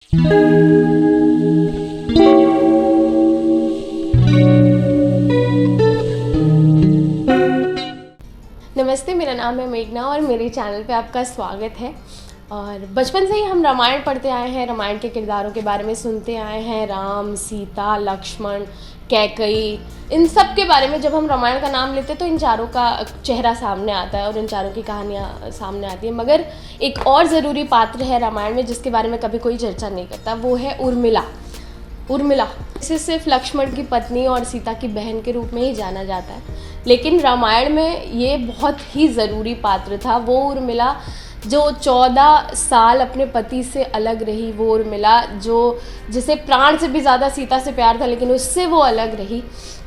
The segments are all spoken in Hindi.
नमस्ते, मेरा नाम है मेघना और मेरे चैनल पे आपका स्वागत है। और बचपन से ही हम रामायण पढ़ते आए हैं, रामायण के किरदारों के बारे में सुनते आए हैं। राम, सीता, लक्ष्मण, कैकई, इन सब के बारे में जब हम रामायण का नाम लेते हैं तो इन चारों का चेहरा सामने आता है और इन चारों की कहानियाँ सामने आती है। मगर एक और ज़रूरी पात्र है रामायण में जिसके बारे में कभी कोई चर्चा नहीं करता, वो है उर्मिला। इसे सिर्फ लक्ष्मण की पत्नी और सीता की बहन के रूप में ही जाना जाता है, लेकिन रामायण में ये बहुत ही ज़रूरी पात्र था। वो उर्मिला जो 14 साल अपने पति से अलग रही, वो उर्मिला जिसे प्राण से भी ज़्यादा सीता से प्यार था लेकिन उससे वो अलग रही।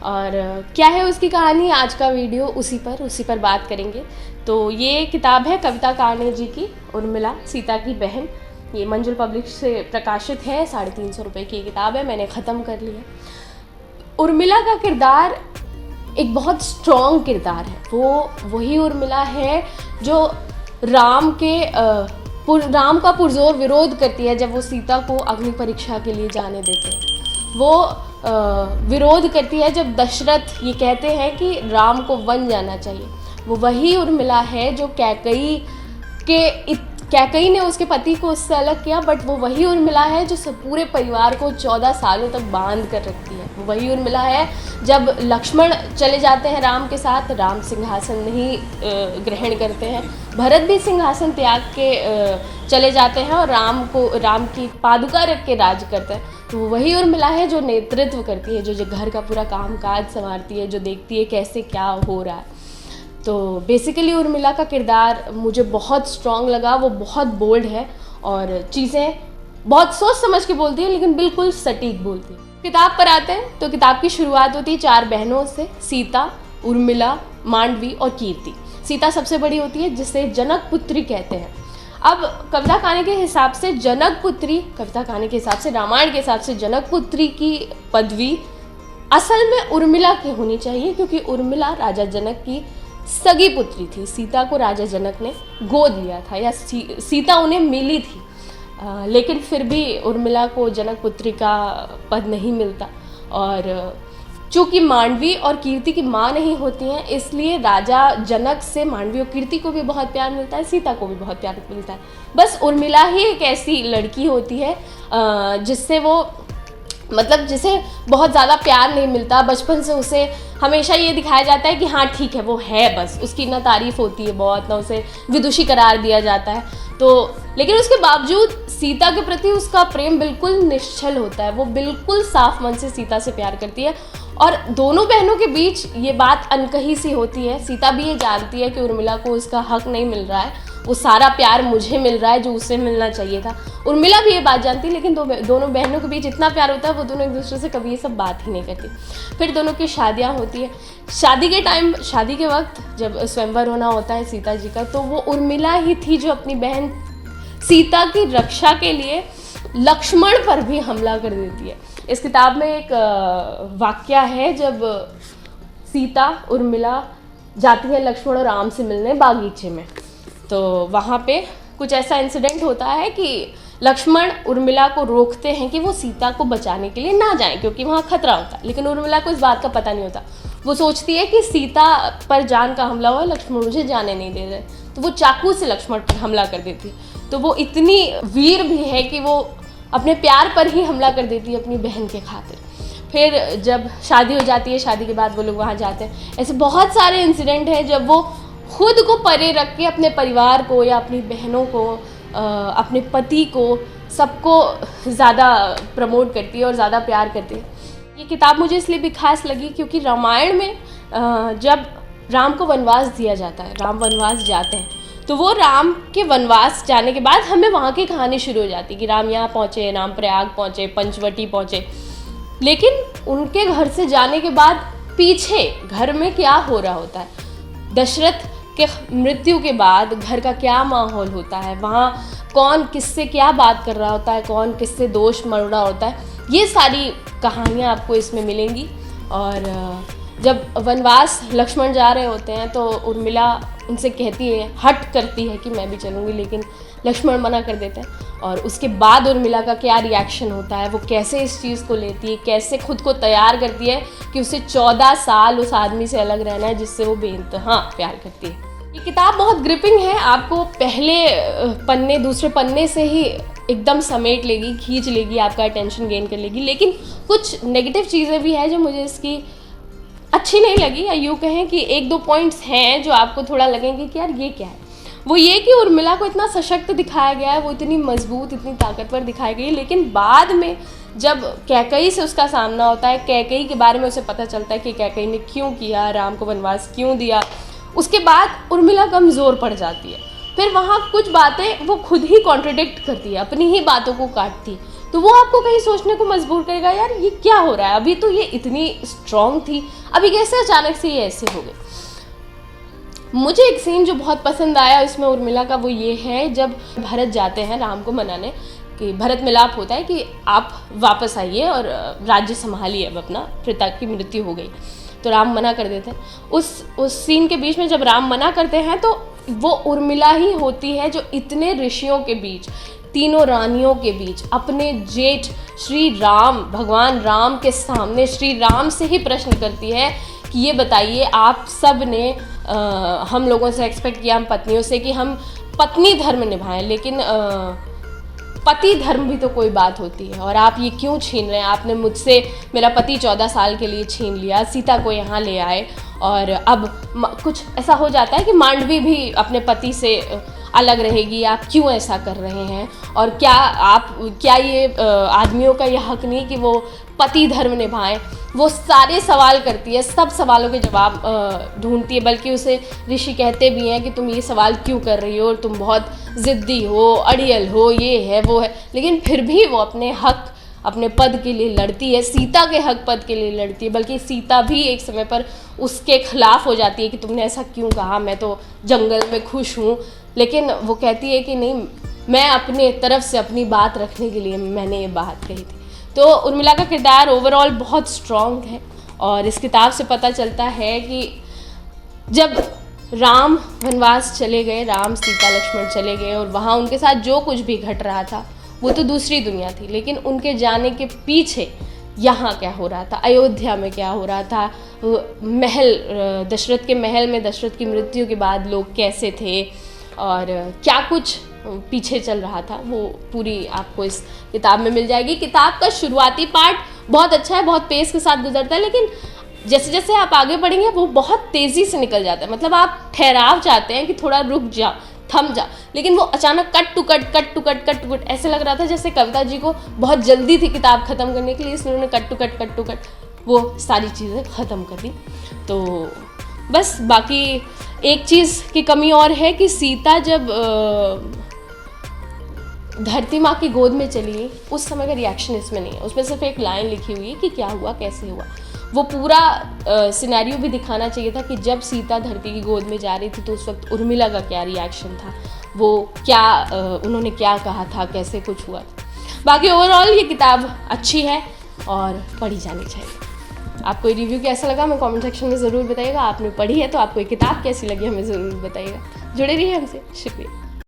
और क्या है उसकी कहानी, आज का वीडियो उसी पर बात करेंगे। तो ये किताब है कविता कार्णे जी की, उर्मिला सीता की बहन। ये मंजुल पब्लिश से प्रकाशित है, 350 रुपये की किताब है, मैंने ख़त्म कर लिया। उर्मिला का किरदार एक बहुत स्ट्रॉन्ग किरदार है। वो वही उर्मिला है जो राम का पुरजोर विरोध करती है जब वो सीता को अग्नि परीक्षा के लिए जाने देते हैं। वो विरोध करती है जब दशरथ ये कहते हैं कि राम को वन जाना चाहिए। वो वही उर्मिला है जो कैकई ने उसके पति को उससे अलग किया, बट वो वही उर्मिला है जो पूरे परिवार को 14 सालों तक बांध कर रखती है। वो वही उर्मिला है जब लक्ष्मण चले जाते हैं राम के साथ, राम सिंहासन नहीं ग्रहण करते हैं, भरत भी सिंहासन त्याग के चले जाते हैं और राम की पादुका रख के राज करते हैं। तो वो वही उर्मिला है जो नेतृत्व करती है, जो घर का पूरा काम काज संवारती है, जो देखती है कैसे क्या हो रहा है। तो बेसिकली उर्मिला का किरदार मुझे बहुत स्ट्रॉन्ग लगा। वो बहुत बोल्ड है और चीज़ें बहुत सोच समझ के बोलती है लेकिन बिल्कुल सटीक बोलती है। किताब पर आते हैं तो किताब की शुरुआत होती है 4 बहनों से, सीता, उर्मिला, मांडवी और कीर्ति। सीता सबसे बड़ी होती है जिसे जनक पुत्री कहते हैं। अब कविता कार्णे के हिसाब से रामायण के हिसाब से जनक पुत्री की पदवी असल में उर्मिला की होनी चाहिए, क्योंकि उर्मिला राजा जनक की सगी पुत्री थी। सीता को राजा जनक ने गोद लिया था या सीता उन्हें मिली थी, लेकिन फिर भी उर्मिला को जनक पुत्री का पद नहीं मिलता। और चूँकि मांडवी और कीर्ति की माँ नहीं होती हैं, इसलिए राजा जनक से मांडवी और कीर्ति को भी बहुत प्यार मिलता है, सीता को भी बहुत प्यार मिलता है। बस उर्मिला ही एक ऐसी लड़की होती है जिसे बहुत ज़्यादा प्यार नहीं मिलता। बचपन से उसे हमेशा ये दिखाया जाता है कि हाँ ठीक है वो है, बस उसकी ना तारीफ़ होती है बहुत, ना उसे विदुषी करार दिया जाता है। लेकिन उसके बावजूद सीता के प्रति उसका प्रेम बिल्कुल निश्चल होता है। वो बिल्कुल साफ मन से सीता से प्यार करती है और दोनों बहनों के बीच ये बात अनकही सी होती है। सीता भी ये जानती है कि उर्मिला को उसका हक नहीं मिल रहा है, वो सारा प्यार मुझे मिल रहा है जो उसे मिलना चाहिए था। उर्मिला भी ये बात जानती है, लेकिन दोनों बहनों के बीच इतना प्यार होता है वो दोनों एक दूसरे से कभी ये सब बात ही नहीं करती। फिर दोनों की शादियाँ होती है। शादी के वक्त जब स्वयंवर होना होता है सीता जी का, तो वो उर्मिला ही थी जो अपनी बहन सीता की रक्षा के लिए लक्ष्मण पर भी हमला कर देती है। इस किताब में एक वाक्या है जब सीता उर्मिला जाती है लक्ष्मण और राम से मिलने बागीचे में, तो वहाँ पे कुछ ऐसा इंसिडेंट होता है कि लक्ष्मण उर्मिला को रोकते हैं कि वो सीता को बचाने के लिए ना जाएं क्योंकि वहाँ खतरा होता है, लेकिन उर्मिला को इस बात का पता नहीं होता। वो सोचती है कि सीता पर जान का हमला हुआ, लक्ष्मण मुझे जाने नहीं दे रहे, तो वो चाकू से लक्ष्मण पर हमला कर देती है। तो वो इतनी वीर भी है कि वो अपने प्यार पर ही हमला कर देती है अपनी बहन के खातिर। फिर जब शादी हो जाती है, शादी के बाद वो लोग वहाँ जाते हैं। ऐसे बहुत सारे इंसिडेंट हैं जब वो खुद को परे रख के अपने परिवार को या अपनी बहनों को, अपने पति को, सबको ज़्यादा प्रमोट करती है और ज़्यादा प्यार करती है। ये किताब मुझे इसलिए भी खास लगी क्योंकि रामायण में जब राम को वनवास दिया जाता है, राम वनवास जाते हैं, तो वो राम के वनवास जाने के बाद हमें वहाँ की कहानी शुरू हो जाती है कि राम यहाँ पहुँचे, राम प्रयाग पहुँचे, पंचवटी पहुँचे। लेकिन उनके घर से जाने के बाद पीछे घर में क्या हो रहा होता है, दशरथ के मृत्यु के बाद घर का क्या माहौल होता है, वहाँ कौन किससे क्या बात कर रहा होता है, कौन किससे दोष मर रहा होता है, ये सारी कहानियाँ आपको इसमें मिलेंगी। और जब वनवास लक्ष्मण जा रहे होते हैं तो उर्मिला उनसे कहती है, हट करती है कि मैं भी चलूँगी, लेकिन लक्ष्मण मना कर देते हैं। और उसके बाद उर्मिला का क्या रिएक्शन होता है, वो कैसे इस चीज़ को लेती है, कैसे खुद को तैयार करती है कि उसे 14 साल उस आदमी से अलग रहना है जिससे वो बेइंतहा प्यार करती है। ये किताब बहुत ग्रिपिंग है, आपको पहले पन्ने दूसरे पन्ने से ही एकदम समेट लेगी, खींच लेगी, आपका अटेंशन गेन कर लेगी। लेकिन कुछ नेगेटिव चीज़ें भी हैं जो मुझे इसकी अच्छी नहीं लगी, या यूँ कहें कि 1-2 पॉइंट्स हैं जो आपको थोड़ा लगेंगे कि यार ये क्या है। वो ये कि उर्मिला को इतना सशक्त दिखाया गया है, वो इतनी मजबूत, इतनी ताकतवर दिखाई गई है, लेकिन बाद में जब कैकेयी से उसका सामना होता है, कैकेयी के बारे में उसे पता चलता है कि कैकेयी ने क्यों किया, राम को वनवास क्यों दिया, उसके बाद उर्मिला कमज़ोर पड़ जाती है। फिर वहाँ कुछ बातें वो खुद ही कॉन्ट्रडिक्ट करती है, अपनी ही बातों को काटती है, तो वो आपको कहीं सोचने को मजबूर करेगा, यार ये क्या हो रहा है, अभी तो ये इतनी स्ट्रॉन्ग थी, अभी कैसे अचानक से ये ऐसे हो गए। मुझे एक सीन जो बहुत पसंद आया इसमें उर्मिला का, वो ये है जब भरत जाते हैं राम को मनाने, कि भरत मिलाप होता है कि आप वापस आइए और राज्य संभालिए, अब अपना पिता की मृत्यु हो गई, तो राम मना कर देते हैं। उस सीन के बीच में जब राम मना करते हैं तो वो उर्मिला ही होती है जो इतने ऋषियों के बीच, तीनों रानियों के बीच, अपने जेठ श्री राम, भगवान राम के सामने श्री राम से ही प्रश्न करती है कि ये बताइए, आप सब ने हम लोगों से एक्सपेक्ट किया, हम पत्नियों से, कि हम पत्नी धर्म निभाएं, लेकिन पति धर्म भी तो कोई बात होती है, और आप ये क्यों छीन रहे हैं, आपने मुझसे मेरा पति 14 साल के लिए छीन लिया, सीता को यहाँ ले आए, और अब कुछ ऐसा हो जाता है कि मांडवी भी अपने पति से अलग रहेगी, आप क्यों ऐसा कर रहे हैं, और क्या ये आदमियों का यह हक नहीं कि वो पति धर्म निभाएं। वो सारे सवाल करती है, सब सवालों के जवाब ढूंढती है, बल्कि उसे ऋषि कहते भी हैं कि तुम ये सवाल क्यों कर रही हो, और तुम बहुत ज़िद्दी हो, अड़ियल हो, ये है वो है, लेकिन फिर भी वो अपने हक, अपने पद के लिए लड़ती है, सीता के हक पद के लिए लड़ती है, बल्कि सीता भी एक समय पर उसके खिलाफ हो जाती है कि तुमने ऐसा क्यों कहा, मैं तो जंगल में खुश हूँ, लेकिन वो कहती है कि नहीं, मैं अपने तरफ से अपनी बात रखने के लिए मैंने ये बात कही थी। तो उर्मिला का किरदार ओवरऑल बहुत स्ट्रॉन्ग है, और इस किताब से पता चलता है कि जब राम वनवास चले गए, राम सीता लक्ष्मण चले गए, और वहाँ उनके साथ जो कुछ भी घट रहा था वो तो दूसरी दुनिया थी, लेकिन उनके जाने के पीछे यहाँ क्या हो रहा था, अयोध्या में क्या हो रहा था, महल, दशरथ के महल में दशरथ की मृत्यु के बाद लोग कैसे थे, और क्या कुछ पीछे चल रहा था, वो पूरी आपको इस किताब में मिल जाएगी। किताब का शुरुआती पार्ट बहुत अच्छा है, बहुत पेस के साथ गुजरता है, लेकिन जैसे जैसे आप आगे बढ़ेंगे वो बहुत तेज़ी से निकल जाता है। मतलब आप ठहराव चाहते हैं कि थोड़ा रुक जा, थम जा, लेकिन वो अचानक कट टू कट ऐसे लग रहा था जैसे कविता जी को बहुत जल्दी थी किताब ख़त्म करने के लिए, इसलिए उन्होंने कट टू कट वो सारी चीज़ें ख़त्म कर दी। तो बस बाकी एक चीज़ की कमी और है कि सीता जब धरती माँ की गोद में चली गई, उस समय का रिएक्शन इसमें नहीं है, उसमें सिर्फ एक लाइन लिखी हुई है कि क्या हुआ, कैसे हुआ। वो पूरा सिनेरियो भी दिखाना चाहिए था कि जब सीता धरती की गोद में जा रही थी तो उस वक्त उर्मिला का क्या रिएक्शन था, वो क्या उन्होंने क्या कहा था, कैसे कुछ हुआ था। बाकी ओवरऑल ये किताब अच्छी है और पढ़ी जानी चाहिए। आपको ये रिव्यू कैसा लगा हमें कमेंट सेक्शन में ज़रूर बताइएगा। आपने पढ़ी है तो आपको ये किताब कैसी लगी हमें ज़रूर बताइएगा। जुड़े रहिए हमसे, शुक्रिया।